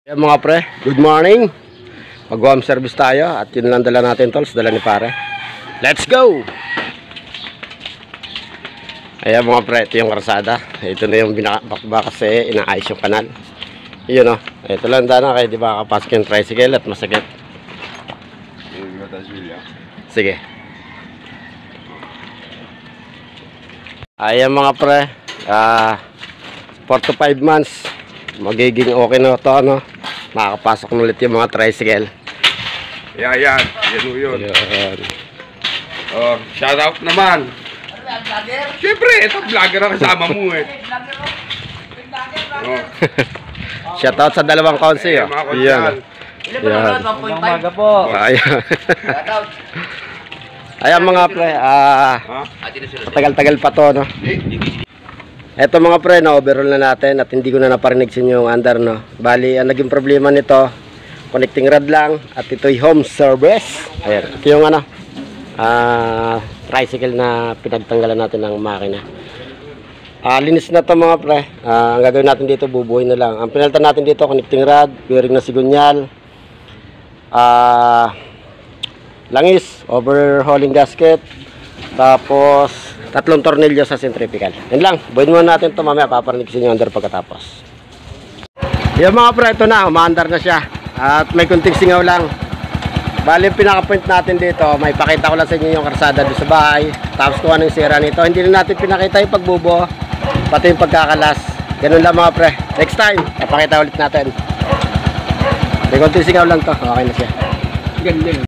Yan mga pre, good morning. Mag-home service tayo at yun lang dala natin tools, dala ni pare. Let's go! Ayan mga pre, ito yung karsada. Ito na yung binakbak kasi inaayos yung kanal. Yun o, ito lang dana kayo, di ba kapasok yung tricycle at masakit. Sige. Ayan mga pre, 4 to 5 months magiging okay na ito, ano? Makakapasok na ulit yung mga tricycle. Yan, yan o yun. Oh, shout out naman. Siyempre, ito vlogger ang kasama mo eh. Oh. Shout out sa dalawang konsi. Mga konsyal. Yan. Umaga po. Ayan. Ayan mga pre, tagal-tagal pa to, no? Eto mga pre, na-overhaul na natin at hindi ko na naparinig sa inyo yung under, no? Bali, ang naging problema nito, connecting rod lang at ito'y home service. Ayan, ito yung ano, tricycle na pinagtanggalan natin ng makina. Linis na to mga pre. Ang gagawin natin dito, bubuhay na lang. Ang pinalitan natin dito, connecting rod, bearing na sigunyal, langis, overhauling gasket, tapos 3 tornilyo sa centrifugal. Yan lang, buhayin muna natin ito, mamaya paparinig sa inyo under pagkatapos. Yan mga pre, ito na, umaandar na siya at may kunting singaw lang. Bali yung pinaka-point natin dito, may pakita ko lang sa inyo yung karsada doon sa bahay, tapos kung anong sira nito. Hindi na natin pinakita yung pagbubo, pati yung pagkakalas. Ganun lang mga pre, next time papakita ulit natin. May kunting singaw lang to, okay na siya. Ganda.